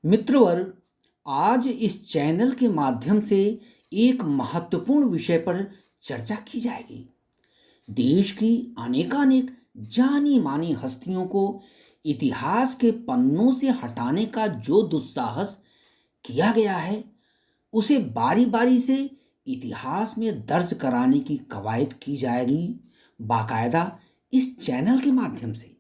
मित्रवर्ग, आज इस चैनल के माध्यम से एक महत्वपूर्ण विषय पर चर्चा की जाएगी। देश की अनेकानेक जानी मानी हस्तियों को इतिहास के पन्नों से हटाने का जो दुस्साहस किया गया है, उसे बारी बारी से इतिहास में दर्ज कराने की कवायद की जाएगी, बाकायदा इस चैनल के माध्यम से।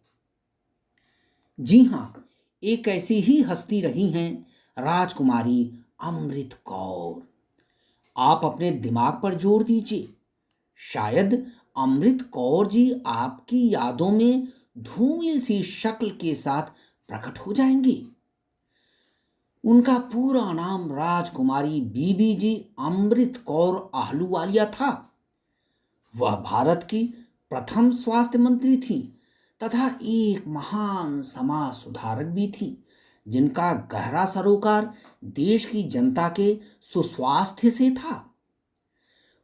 जी हाँ, एक ऐसी ही हस्ती रही हैं राजकुमारी अमृत कौर। आप अपने दिमाग पर जोर दीजिए, शायद अमृत कौर जी आपकी यादों में धूमिल सी शक्ल के साथ प्रकट हो जाएंगी। उनका पूरा नाम राजकुमारी बीबी जी अमृत कौर आहलूवालिया था। वह भारत की प्रथम स्वास्थ्य मंत्री थी तथा एक महान समाज सुधारक भी थी, जिनका गहरा सरोकार देश की जनता के सुस्वास्थ्य से था।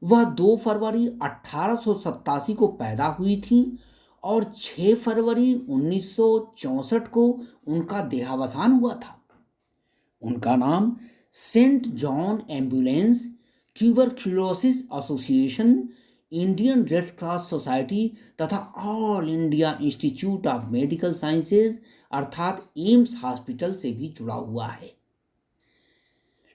वह 2 फरवरी 1887 को पैदा हुई थी और 6 फरवरी 1964 को उनका देहावसान हुआ था। उनका नाम Saint John ambulance tuberculosis association, Indian red cross society तथा all India institute of medical sciences अर्थात एम्स हॉस्पिटल से भी जुड़ा हुआ है।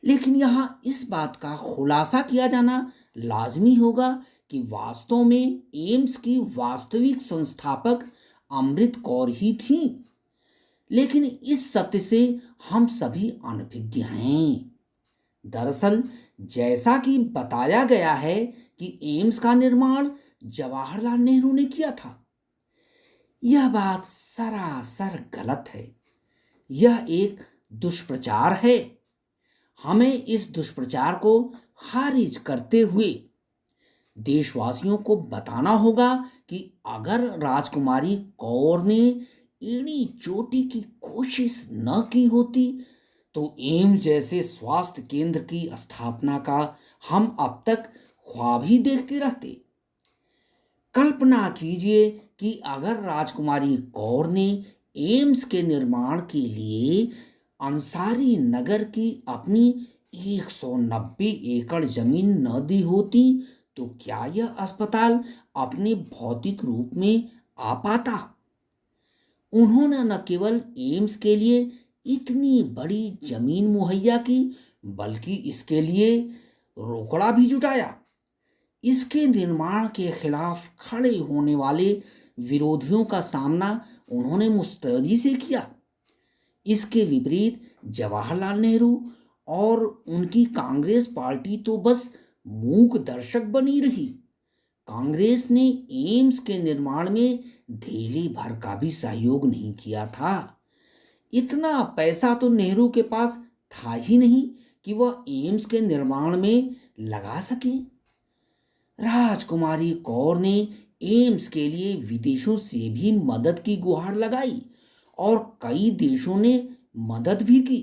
लेकिन यहाँ इस बात का खुलासा किया जाना लाजमी होगा कि वास्तव में एम्स की वास्तविक संस्थापक अमृत कौर ही थी। लेकिन इस सत्य से हम सभी अनभिज्ञ हैं। दरअसल जैसा कि बताया गया है कि एम्स का निर्माण जवाहरलाल नेहरू ने किया था, यह बात सरासर गलत है। यह एक दुष्प्रचार है। हमें इस दुष्प्रचार को खारिज करते हुए देशवासियों को बताना होगा कि अगर राजकुमारी कौर ने एड़ी चोटी की कोशिश न की होती तो एम्स जैसे स्वास्थ्य केंद्र की स्थापना का हम अब तक ख्वाब ही देखते रहते। कल्पना कीजिए कि अगर राजकुमारी कौर ने एम्स के निर्माण के लिए अंसारी नगर की अपनी 190 एकड़ जमीन न दी होती तो क्या यह अस्पताल अपने भौतिक रूप में आ पाता। उन्होंने न केवल एम्स के लिए इतनी बड़ी जमीन मुहैया की, बल्कि इसके लिए रोकड़ा भी जुटाया। इसके निर्माण के खिलाफ खड़े होने वाले विरोधियों का सामना उन्होंने मुस्तैदी से किया। इसके विपरीत जवाहरलाल नेहरू और उनकी कांग्रेस पार्टी तो बस मूक दर्शक बनी रही। कांग्रेस ने एम्स के निर्माण में धेले भर का भी सहयोग नहीं किया था। इतना पैसा तो नेहरू के पास था ही नहीं कि वह एम्स के निर्माण में लगा सके। राजकुमारी कौर ने एम्स के लिए विदेशों से भी मदद की गुहार लगाई और कई देशों ने मदद भी की।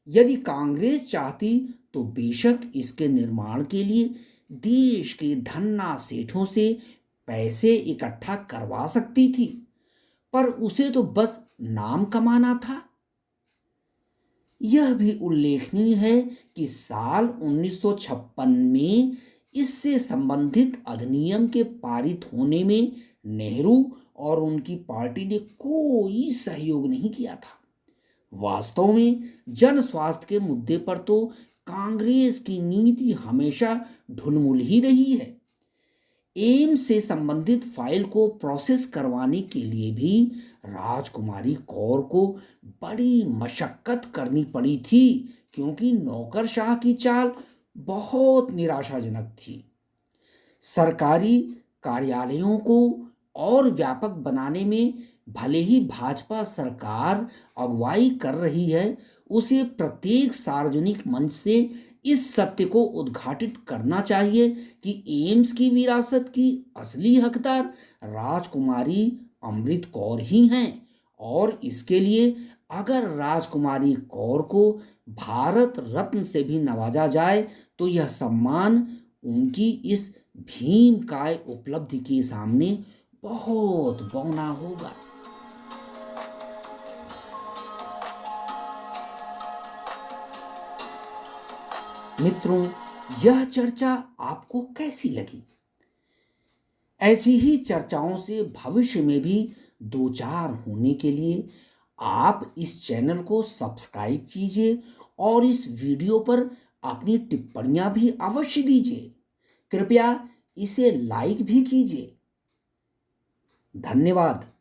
यदि कांग्रेस चाहती तो बेशक इसके निर्माण के लिए देश के धन्ना सेठों से पैसे इकट्ठा करवा सकती थी, पर उसे तो बस नाम कमाना था। यह भी उल्लेखनीय है कि साल 1956 में इससे संबंधित अधिनियम के पारित होने में नेहरू और उनकी पार्टी ने कोई सहयोग नहीं किया था। वास्तव में जन स्वास्थ्य के मुद्दे पर तो कांग्रेस की नीति हमेशा ढुलमुल ही रही है। एम्स से संबंधित फाइल को प्रोसेस करवाने के लिए भी राजकुमारी कौर को बड़ी मशक्कत करनी पड़ी थी, क्योंकि नौकरशाह की चाल बहुत निराशाजनक थी। सरकारी कार्यालयों को और व्यापक बनाने में भले ही भाजपा सरकार अगुवाई कर रही है, उसे प्रत्येक सार्वजनिक मंच से इस सत्य को उद्घाटित करना चाहिए कि एम्स की विरासत की असली हकदार राजकुमारी अमृत कौर ही हैं। और इसके लिए अगर राजकुमारी कौर को भारत रत्न से भी नवाजा जाए तो यह सम्मान उनकी इस भीमकाय उपलब्धि के सामने बहुत बौना होगा। मित्रों, यह चर्चा आपको कैसी लगी? ऐसी ही चर्चाओं से भविष्य में भी दो चार होने के लिए आप इस चैनल को सब्सक्राइब कीजिए और इस वीडियो पर अपनी टिप्पणियां भी अवश्य दीजिए। कृपया इसे लाइक भी कीजिए। धन्यवाद।